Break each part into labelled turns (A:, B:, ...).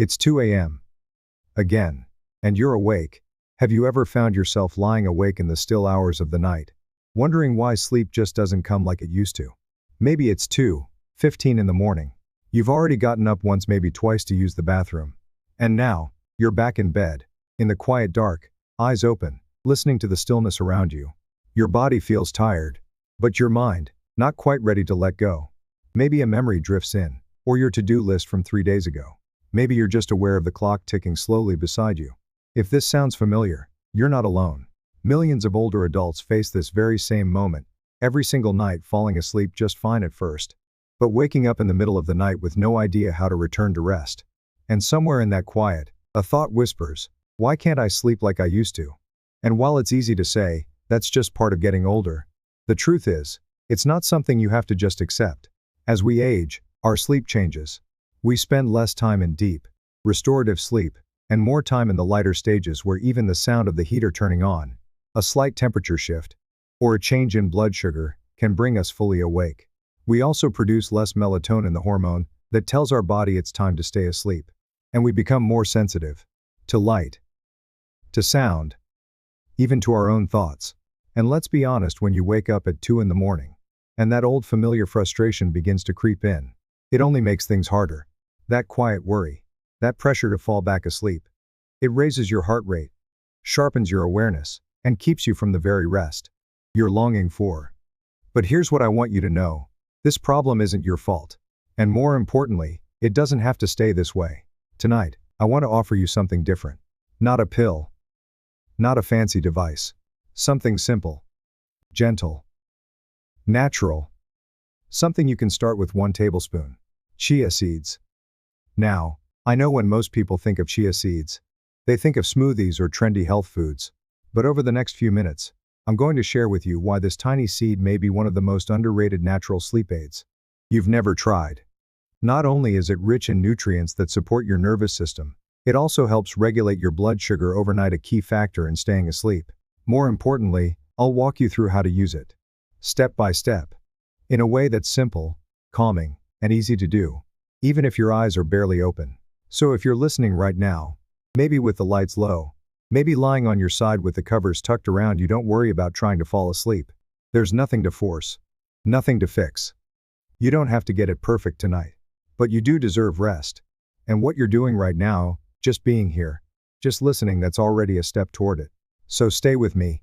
A: It's 2 a.m. Again. And you're awake. Have you ever found yourself lying awake in the still hours of the night, wondering why sleep just doesn't come like it used to? Maybe it's 2:15 in the morning. You've already gotten up once, maybe twice, to use the bathroom. And now, you're back in bed, in the quiet dark, eyes open, listening to the stillness around you. Your body feels tired, but your mind, not quite ready to let go. Maybe a memory drifts in, or your to-do list from 3 days ago. Maybe you're just aware of the clock ticking slowly beside you. If this sounds familiar, you're not alone. Millions of older adults face this very same moment, every single night, falling asleep just fine at first, but waking up in the middle of the night with no idea how to return to rest. And somewhere in that quiet, a thought whispers, "Why can't I sleep like I used to?" And while it's easy to say, that's just part of getting older, the truth is, it's not something you have to just accept. As we age, our sleep changes. We spend less time in deep, restorative sleep, and more time in the lighter stages where even the sound of the heater turning on, a slight temperature shift, or a change in blood sugar can bring us fully awake. We also produce less melatonin, the hormone that tells our body it's time to stay asleep. And we become more sensitive to light, to sound, even to our own thoughts. And let's be honest, when you wake up at 2 in the morning, and that old familiar frustration begins to creep in, it only makes things harder. That quiet worry, that pressure to fall back asleep, it raises your heart rate, sharpens your awareness, and keeps you from the very rest you're longing for. But here's what I want you to know. This problem isn't your fault. And more importantly, it doesn't have to stay this way. Tonight, I want to offer you something different. Not a pill. Not a fancy device. Something simple. Gentle. Natural. Something you can start with 1 tablespoon. Chia seeds. Now, I know when most people think of chia seeds, they think of smoothies or trendy health foods. But over the next few minutes, I'm going to share with you why this tiny seed may be one of the most underrated natural sleep aids you've never tried. Not only is it rich in nutrients that support your nervous system, it also helps regulate your blood sugar overnight, a key factor in staying asleep. More importantly, I'll walk you through how to use it, step by step, in a way that's simple, calming, and easy to do, even if your eyes are barely open. So if you're listening right now, maybe with the lights low, maybe lying on your side with the covers tucked around you, don't worry about trying to fall asleep. There's nothing to force, nothing to fix. You don't have to get it perfect tonight. But you do deserve rest. And what you're doing right now, just being here, just listening, that's already a step toward it. So stay with me.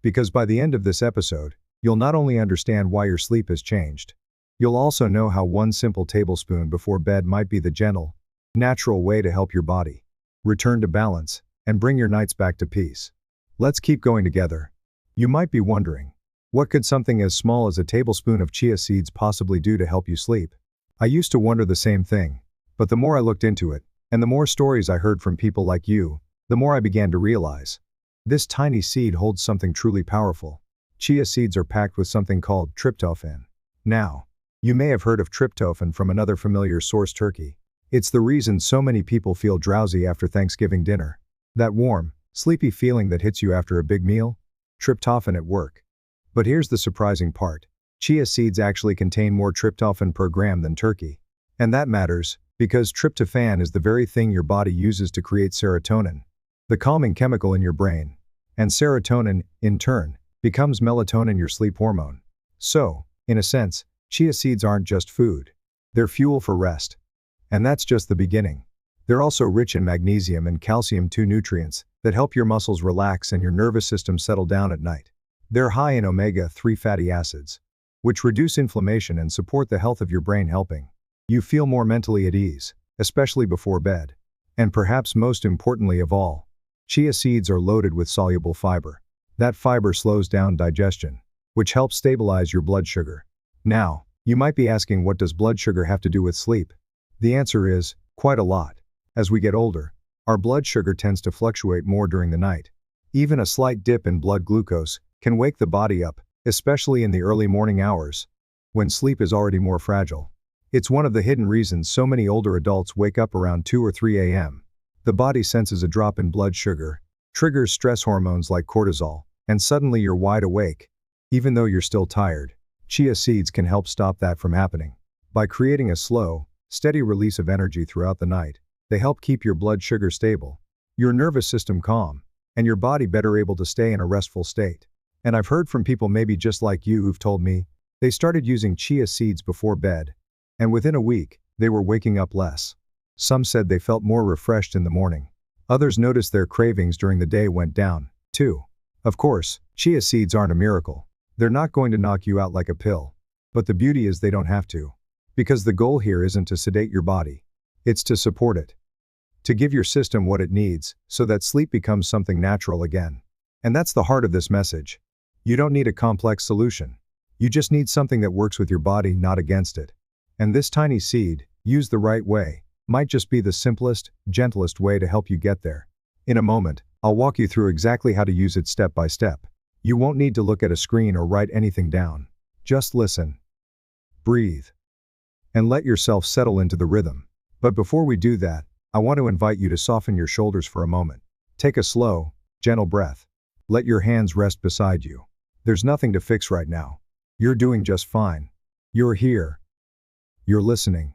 A: Because by the end of this episode, you'll not only understand why your sleep has changed, you'll also know how 1 simple tablespoon before bed might be the gentle, natural way to help your body return to balance and bring your nights back to peace. Let's keep going together. You might be wondering, what could something as small as a tablespoon of chia seeds possibly do to help you sleep? I used to wonder the same thing, but the more I looked into it, and the more stories I heard from people like you, the more I began to realize this tiny seed holds something truly powerful. Chia seeds are packed with something called tryptophan. Now, you may have heard of tryptophan from another familiar source, turkey. It's the reason so many people feel drowsy after Thanksgiving dinner. That warm, sleepy feeling that hits you after a big meal? Tryptophan at work. But here's the surprising part. Chia seeds actually contain more tryptophan per gram than turkey. And that matters, because tryptophan is the very thing your body uses to create serotonin, the calming chemical in your brain. And serotonin, in turn, becomes melatonin, your sleep hormone. So, in a sense, chia seeds aren't just food. They're fuel for rest. And that's just the beginning. They're also rich in magnesium and calcium, 2 nutrients that help your muscles relax and your nervous system settle down at night. They're high in omega-3 fatty acids, which reduce inflammation and support the health of your brain, helping you feel more mentally at ease, especially before bed. And perhaps most importantly of all, chia seeds are loaded with soluble fiber. That fiber slows down digestion, which helps stabilize your blood sugar. Now, you might be asking, what does blood sugar have to do with sleep? The answer is, quite a lot. As we get older, our blood sugar tends to fluctuate more during the night. Even a slight dip in blood glucose can wake the body up, especially in the early morning hours, when sleep is already more fragile. It's one of the hidden reasons so many older adults wake up around 2 or 3 a.m. The body senses a drop in blood sugar, triggers stress hormones like cortisol, and suddenly you're wide awake. Even though you're still tired, chia seeds can help stop that from happening by creating a slow, steady release of energy throughout the night. They help keep your blood sugar stable, your nervous system calm, and your body better able to stay in a restful state. And I've heard from people maybe just like you who've told me they started using chia seeds before bed, and within a week, they were waking up less. Some said they felt more refreshed in the morning. Others noticed their cravings during the day went down, too. Of course, chia seeds aren't a miracle. They're not going to knock you out like a pill. But the beauty is they don't have to. Because the goal here isn't to sedate your body. It's to support it. To give your system what it needs, so that sleep becomes something natural again. And that's the heart of this message. You don't need a complex solution. You just need something that works with your body, not against it. And this tiny seed, used the right way, might just be the simplest, gentlest way to help you get there. In a moment, I'll walk you through exactly how to use it step by step. You won't need to look at a screen or write anything down. Just listen. Breathe. And let yourself settle into the rhythm. But before we do that, I want to invite you to soften your shoulders for a moment. Take a slow, gentle breath. Let your hands rest beside you. There's nothing to fix right now. You're doing just fine. You're here. You're listening.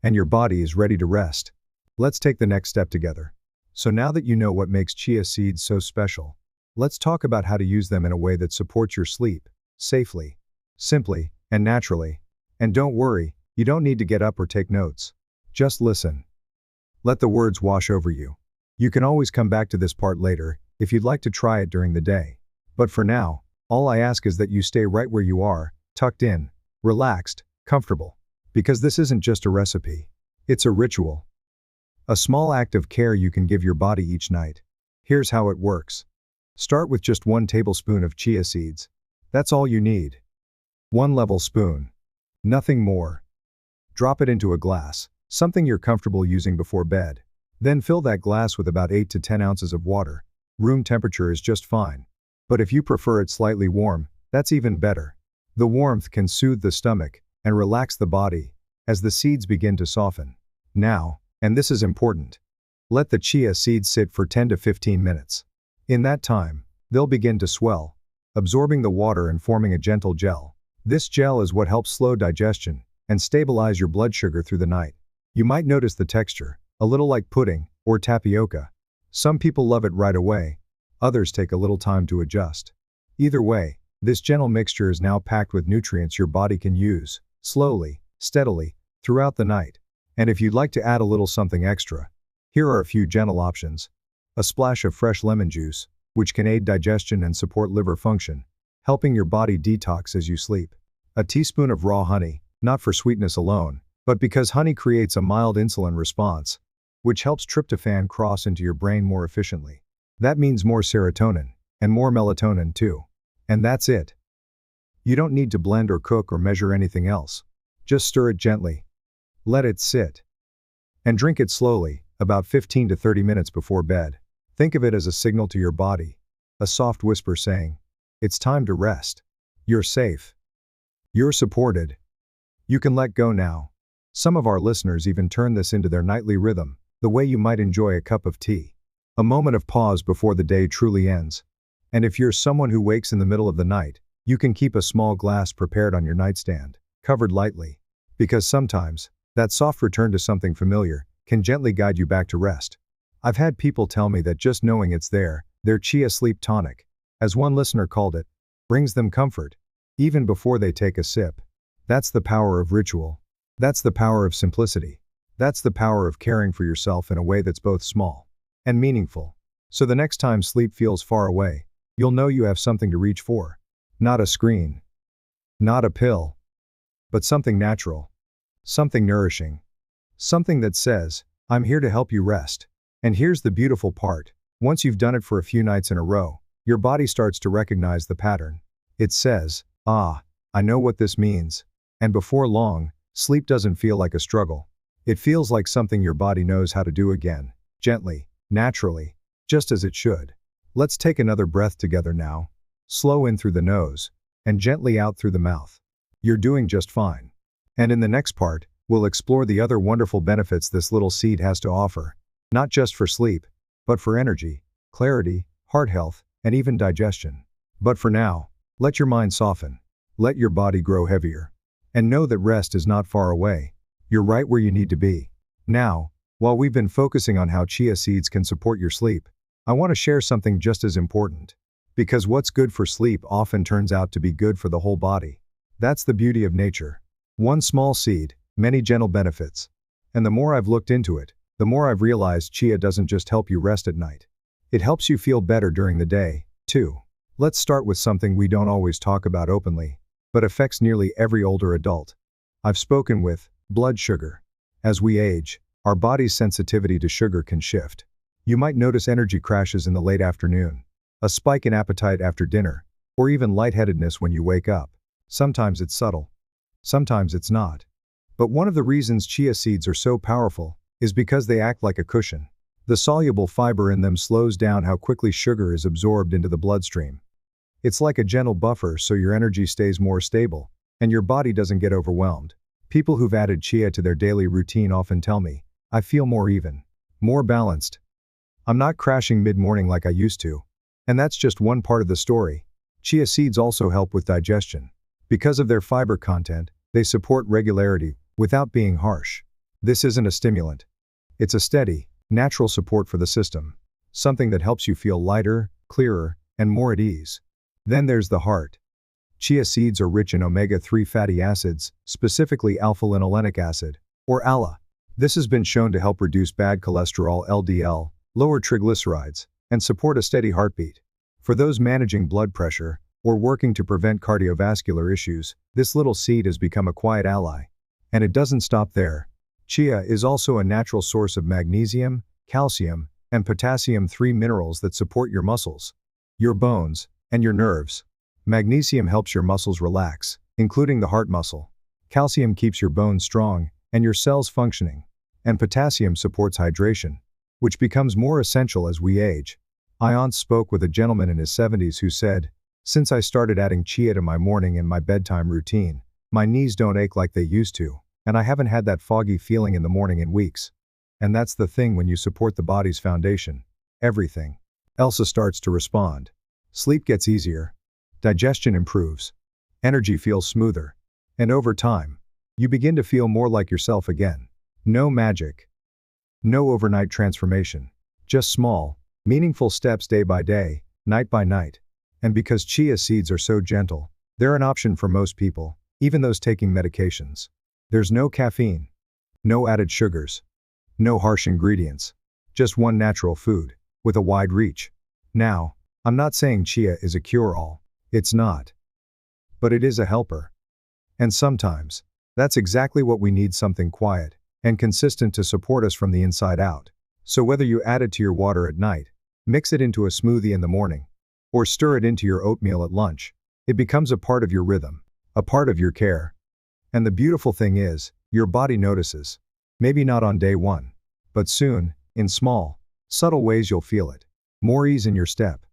A: And your body is ready to rest. Let's take the next step together. So now that you know what makes chia seeds so special, let's talk about how to use them in a way that supports your sleep, safely, simply, and naturally. And don't worry, you don't need to get up or take notes. Just listen. Let the words wash over you. You can always come back to this part later, if you'd like to try it during the day. But for now, all I ask is that you stay right where you are, tucked in, relaxed, comfortable. Because this isn't just a recipe. It's a ritual. A small act of care you can give your body each night. Here's how it works. Start with just 1 tablespoon of chia seeds. That's all you need. 1 level spoon. Nothing more. Drop it into a glass, something you're comfortable using before bed. Then fill that glass with about 8 to 10 ounces of water. Room temperature is just fine. But if you prefer it slightly warm, that's even better. The warmth can soothe the stomach and relax the body as the seeds begin to soften. Now, and this is important, let the chia seeds sit for 10 to 15 minutes. In that time, they'll begin to swell, absorbing the water and forming a gentle gel. This gel is what helps slow digestion and stabilize your blood sugar through the night. You might notice the texture, a little like pudding or tapioca. Some people love it right away, others take a little time to adjust. Either way, this gentle mixture is now packed with nutrients your body can use, slowly, steadily, throughout the night. And if you'd like to add a little something extra, here are a few gentle options. A splash of fresh lemon juice, which can aid digestion and support liver function, helping your body detox as you sleep. A teaspoon of raw honey, not for sweetness alone, but because honey creates a mild insulin response, which helps tryptophan cross into your brain more efficiently. That means more serotonin, and more melatonin too. And that's it. You don't need to blend or cook or measure anything else. Just stir it gently. Let it sit. And drink it slowly, about 15 to 30 minutes before bed. Think of it as a signal to your body, a soft whisper saying, it's time to rest. You're safe. You're supported. You can let go now. Some of our listeners even turn this into their nightly rhythm, the way you might enjoy a cup of tea. A moment of pause before the day truly ends. And if you're someone who wakes in the middle of the night, you can keep a small glass prepared on your nightstand, covered lightly. Because sometimes, that soft return to something familiar can gently guide you back to rest. I've had people tell me that just knowing it's there, their chia sleep tonic, as one listener called it, brings them comfort, even before they take a sip. That's the power of ritual. That's the power of simplicity. That's the power of caring for yourself in a way that's both small and meaningful. So the next time sleep feels far away, you'll know you have something to reach for. Not a screen. Not a pill. But something natural. Something nourishing. Something that says, I'm here to help you rest. And here's the beautiful part. Once you've done it for a few nights in a row, your body starts to recognize the pattern. It says, I know what this means. And before long, sleep doesn't feel like a struggle. It feels like something your body knows how to do again, gently, naturally, just as it should. Let's take another breath together now. Slow in through the nose, and gently out through the mouth. You're doing just fine. And in the next part, we'll explore the other wonderful benefits this little seed has to offer. Not just for sleep, but for energy, clarity, heart health, and even digestion. But for now, let your mind soften. Let your body grow heavier. And know that rest is not far away. You're right where you need to be. Now, While we've been focusing on how chia seeds can support your sleep, I want to share something just as important. Because what's good for sleep often turns out to be good for the whole body. That's the beauty of nature. One small seed, many gentle benefits. And the more I've looked into it, the more I've realized chia doesn't just help you rest at night. It helps you feel better during the day, too. Let's start with something we don't always talk about openly, but affects nearly every older adult. I've spoken with blood sugar. As we age, our body's sensitivity to sugar can shift. You might notice energy crashes in the late afternoon, a spike in appetite after dinner, or even lightheadedness when you wake up. Sometimes it's subtle. Sometimes it's not. But one of the reasons chia seeds are so powerful is because they act like a cushion. The soluble fiber in them slows down how quickly sugar is absorbed into the bloodstream. It's like a gentle buffer so your energy stays more stable, and your body doesn't get overwhelmed. People who've added chia to their daily routine often tell me, I feel more even, more balanced. I'm not crashing mid-morning like I used to. And that's just one part of the story. Chia seeds also help with digestion. Because of their fiber content, they support regularity without being harsh. This isn't a stimulant. It's a steady, natural support for the system. Something that helps you feel lighter, clearer, and more at ease. Then there's the heart. Chia seeds are rich in omega-3 fatty acids, specifically alpha-linolenic acid, or ALA. This has been shown to help reduce bad cholesterol (LDL), lower triglycerides, and support a steady heartbeat. For those managing blood pressure, or working to prevent cardiovascular issues, this little seed has become a quiet ally. And it doesn't stop there. Chia is also a natural source of magnesium, calcium, and potassium, 3 minerals that support your muscles, your bones, and your nerves. Magnesium helps your muscles relax, including the heart muscle. Calcium keeps your bones strong, and your cells functioning. And potassium supports hydration, which becomes more essential as we age. I once spoke with a gentleman in his 70s who said, "Since I started adding chia to my morning and my bedtime routine, my knees don't ache like they used to, and I haven't had that foggy feeling in the morning in weeks." And that's the thing when you support the body's foundation. Everything else starts to respond. Sleep gets easier. Digestion improves. Energy feels smoother. And over time, you begin to feel more like yourself again. No magic. No overnight transformation. Just small, meaningful steps day by day, night by night. And because chia seeds are so gentle, they're an option for most people, even those taking medications. There's no caffeine, no added sugars, no harsh ingredients, just one natural food, with a wide reach. Now, I'm not saying chia is a cure-all. It's not. But it is a helper. And sometimes, that's exactly what we need, something quiet and consistent to support us from the inside out. So whether you add it to your water at night, mix it into a smoothie in the morning, or stir it into your oatmeal at lunch, it becomes a part of your rhythm, a part of your care. And the beautiful thing is, your body notices. Maybe not on day one, but soon, in small, subtle ways you'll feel it. More ease in your step,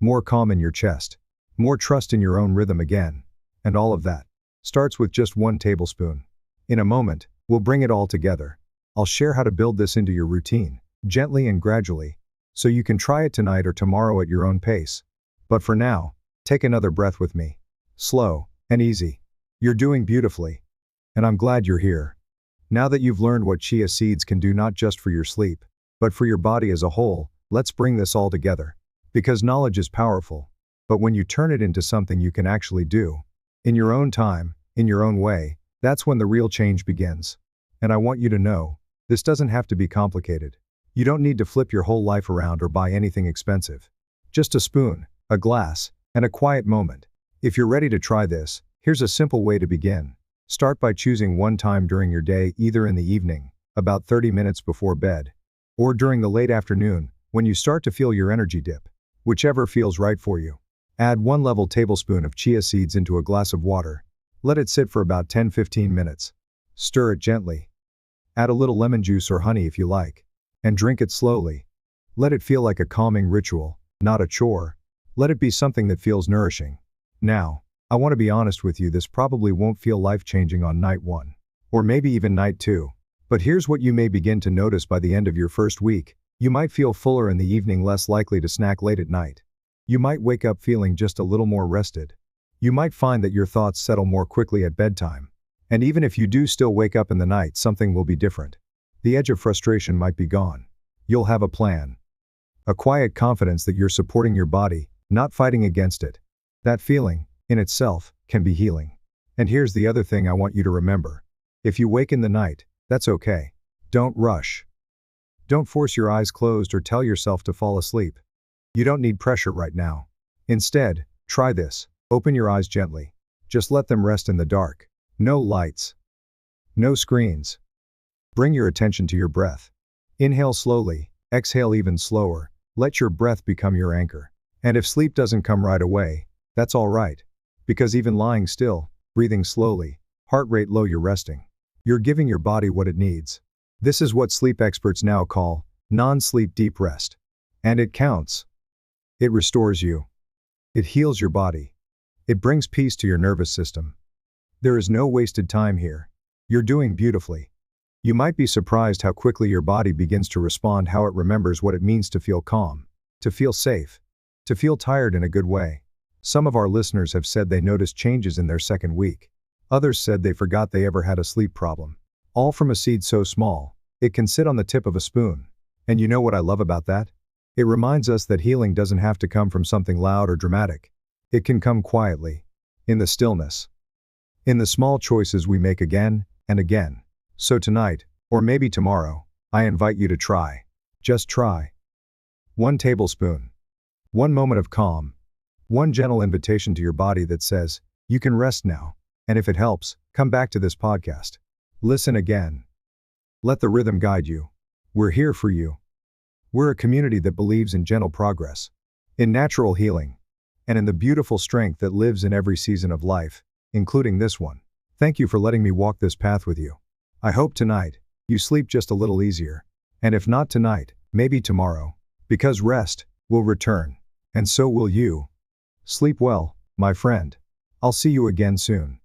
A: more calm in your chest, more trust in your own rhythm again. And all of that starts with just 1 tablespoon. In a moment, we'll bring it all together. I'll share how to build this into your routine, gently and gradually, so you can try it tonight or tomorrow at your own pace. But for now, take another breath with me. Slow and easy. You're doing beautifully. And I'm glad you're here. Now that you've learned what chia seeds can do not just for your sleep, but for your body as a whole, let's bring this all together. Because knowledge is powerful. But when you turn it into something you can actually do, in your own time, in your own way, that's when the real change begins. And I want you to know, this doesn't have to be complicated. You don't need to flip your whole life around or buy anything expensive. Just a spoon, a glass, and a quiet moment. If you're ready to try this, here's a simple way to begin. Start by choosing one time during your day, either in the evening, about 30 minutes before bed, or during the late afternoon, when you start to feel your energy dip. Whichever feels right for you. Add 1 level tablespoon of chia seeds into a glass of water. Let it sit for about 10-15 minutes. Stir it gently. Add a little lemon juice or honey if you like. And drink it slowly. Let it feel like a calming ritual, not a chore. Let it be something that feels nourishing. Now, I want to be honest with you, this probably won't feel life-changing on night 1. Or maybe even night 2. But here's what you may begin to notice by the end of your first week. You might feel fuller in the evening, less likely to snack late at night. You might wake up feeling just a little more rested. You might find that your thoughts settle more quickly at bedtime. And even if you do still wake up in the night, something will be different. The edge of frustration might be gone. You'll have a plan. A quiet confidence that you're supporting your body, not fighting against it. That feeling, in itself, can be healing. And here's the other thing I want you to remember. If you wake in the night, that's okay. Don't rush. Don't force your eyes closed or tell yourself to fall asleep. You don't need pressure right now. Instead, try this. Open your eyes gently. Just let them rest in the dark. No lights. No screens. Bring your attention to your breath. Inhale slowly, exhale even slower. Let your breath become your anchor. And if sleep doesn't come right away, that's all right. Because even lying still, breathing slowly, heart rate low, you're resting. You're giving your body what it needs. This is what sleep experts now call non-sleep deep rest. And it counts. It restores you. It heals your body. It brings peace to your nervous system. There is no wasted time here. You're doing beautifully. You might be surprised how quickly your body begins to respond, how it remembers what it means to feel calm, to feel safe, to feel tired in a good way. Some of our listeners have said they noticed changes in their second week. Others said they forgot they ever had a sleep problem. All from a seed so small, it can sit on the tip of a spoon. And you know what I love about that? It reminds us that healing doesn't have to come from something loud or dramatic. It can come quietly, in the stillness, in the small choices we make again and again. So tonight, or maybe tomorrow, I invite you to try. Just try. 1 tablespoon. 1 moment of calm. 1 gentle invitation to your body that says, you can rest now. And if it helps, come back to this podcast. Listen again. Let the rhythm guide you. We're here for you. We're a community that believes in gentle progress, in natural healing, and in the beautiful strength that lives in every season of life, including this one. Thank you for letting me walk this path with you. I hope tonight, you sleep just a little easier. And if not tonight, maybe tomorrow. Because rest will return. And so will you. Sleep well, my friend. I'll see you again soon.